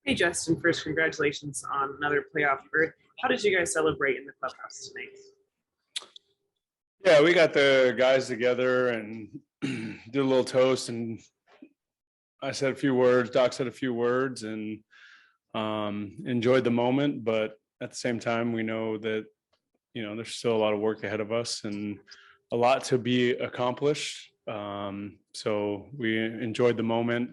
Hey, Justin, first, congratulations on another playoff berth. How did you guys celebrate in the clubhouse tonight? Yeah, we got the guys together and did a little toast, and I said a few words. Doc said a few words, and enjoyed the moment. But at the same time, we know that there's still a lot of work ahead of us and a lot to be accomplished. So we enjoyed the moment.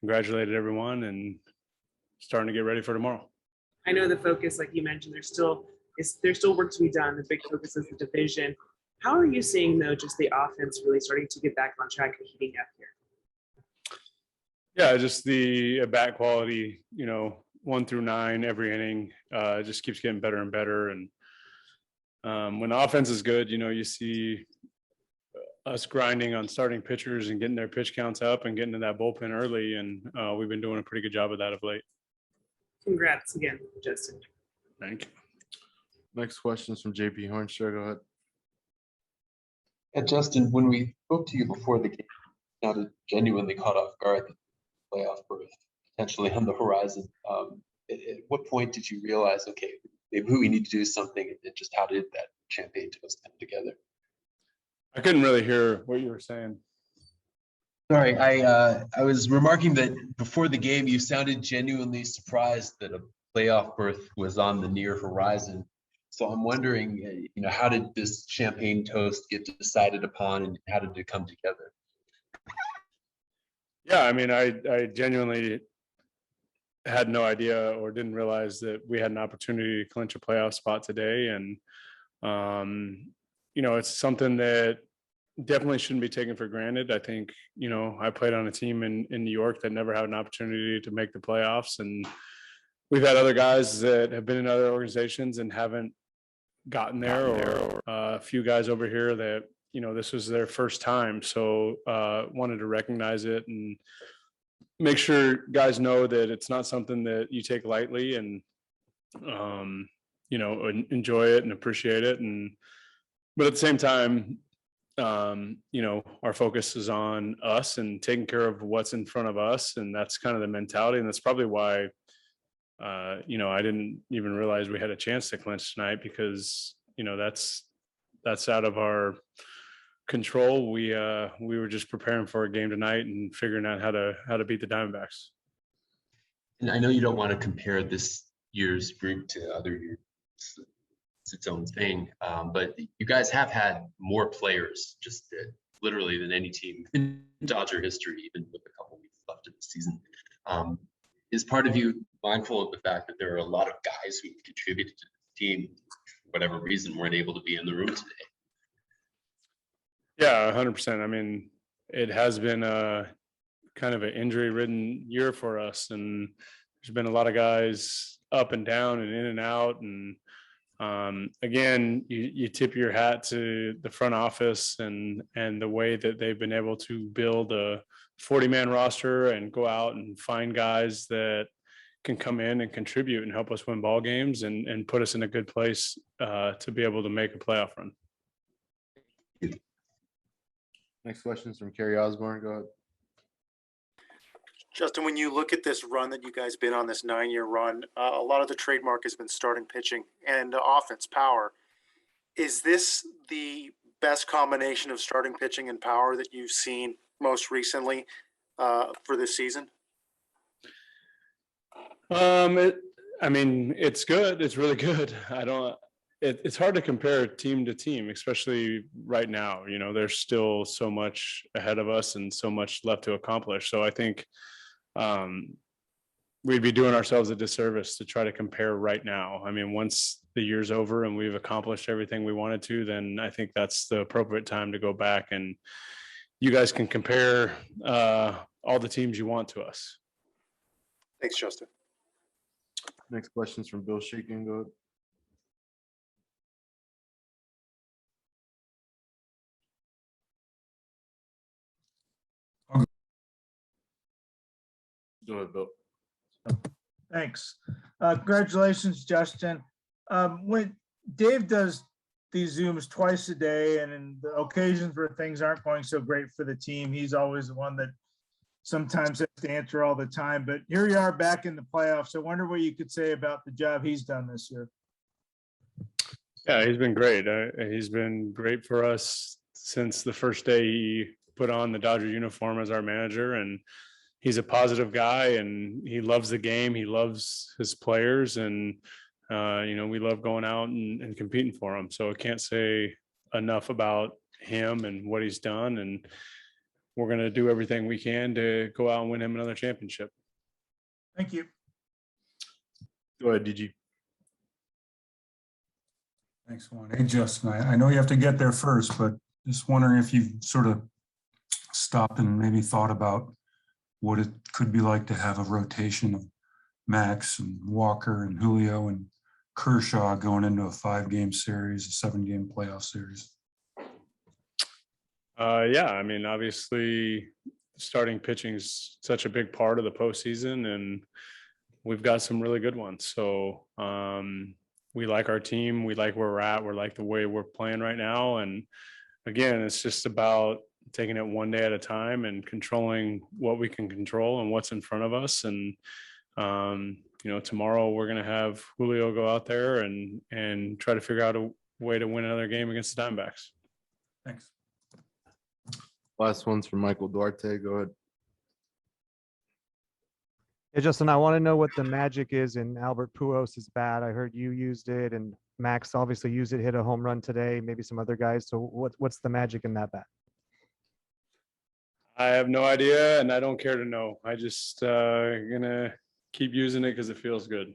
Congratulated everyone, and starting to get ready for tomorrow. I know the focus, like you mentioned, there's still work to be done. The big focus is the division. How are you seeing, though, just the offense really starting to get back on track and heating up here? Yeah, just the bat quality, 1 through 9 every inning, just keeps getting better and better. And when the offense is good, you see us grinding on starting pitchers and getting their pitch counts up and getting to that bullpen early. And we've been doing a pretty good job of that of late. Congrats again, Justin. Thank you. Next question is from JP Hornstra. Go ahead. Yeah, Justin, when we spoke to you before the game, you sounded genuinely caught off guard that the playoff berth potentially on the horizon. At what point did you realize, okay, maybe we need to do something, and just how did that champagne toast come together? I couldn't really hear what you were saying. Sorry, I was remarking that before the game, you sounded genuinely surprised that a playoff berth was on the near horizon. So I'm wondering, how did this champagne toast get decided upon, and how did it come together? Yeah, I mean, I genuinely had no idea or didn't realize that we had an opportunity to clinch a playoff spot today. And, it's something that definitely shouldn't be taken for granted. I think, I played on a team in New York that never had an opportunity to make the playoffs. And we've had other guys that have been in other organizations and haven't gotten there, or a few guys over here that, this was their first time. So wanted to recognize it and make sure guys know that it's not something that you take lightly, and, enjoy it and appreciate it. But at the same time, our focus is on us and taking care of what's in front of us. And that's kind of the mentality. And that's probably why, I didn't even realize we had a chance to clinch tonight, because, that's out of our control. We were just preparing for a game tonight and figuring out how to beat the Diamondbacks. And I know you don't want to compare this year's group to other years. It's its own thing. But you guys have had more players literally than any team in Dodger history, even with a couple weeks left of the season. Is part of you mindful of the fact that there are a lot of guys who contributed to the team, for whatever reason, weren't able to be in the room today? Yeah, 100%. I mean, it has been a kind of an injury-ridden year for us, and there's been a lot of guys up and down and in and out. And again, you tip your hat to the front office and the way that they've been able to build a 40-man roster and go out and find guys that can come in and contribute and help us win ball games and put us in a good place to be able to make a playoff run. Next question is from Kerry Osborne. Go ahead. Justin, when you look at this run that you guys been on, this 9-year run, a lot of the trademark has been starting pitching and offense power. Is this the best combination of starting pitching and power that you've seen most recently for this season? It's good. It's really good. It's hard to compare team to team, especially right now. There's still so much ahead of us and so much left to accomplish. So I think we'd be doing ourselves a disservice to try to compare right now. I mean, once the year's over and we've accomplished everything we wanted to, then I think that's the appropriate time to go back and you guys can compare all the teams you want to us. Thanks, Justin. Next question is from Bill Shaken. Go ahead. Go ahead, Bill. Thanks. Congratulations, Justin. When Dave does these Zooms twice a day, and in the occasions where things aren't going so great for the team, he's always the one that sometimes has to answer all the time, but here you are back in the playoffs. I wonder what you could say about the job he's done this year. Yeah, he's been great. He's been great for us since the first day he put on the Dodger uniform as our manager. And he's a positive guy and he loves the game. He loves his players. And, we love going out and competing for him. So I can't say enough about him and what he's done. And we're going to do everything we can to go out and win him another championship. Thank you. Go ahead, DG. Thanks, Juan. Hey, Justin, I know you have to get there first, but just wondering if you've sort of stopped and maybe thought about what it could be like to have a rotation of Max and Walker and Julio and Kershaw going into a 5-game series, a 7-game playoff series. Yeah, I mean, obviously starting pitching is such a big part of the postseason and we've got some really good ones. So we like our team. We like where we're at. We like the way we're playing right now. And again, it's just about taking it one day at a time and controlling what we can control and what's in front of us. And, tomorrow we're going to have Julio go out there and try to figure out a way to win another game against the Diamondbacks. Thanks. Last one's from Michael Duarte. Go ahead. Hey, Justin, I want to know what the magic is in Albert Pujols' bat. I heard you used it and Max obviously used it, hit a home run today, maybe some other guys. So what's the magic in that bat? I have no idea and I don't care to know. I just gonna keep using it because it feels good.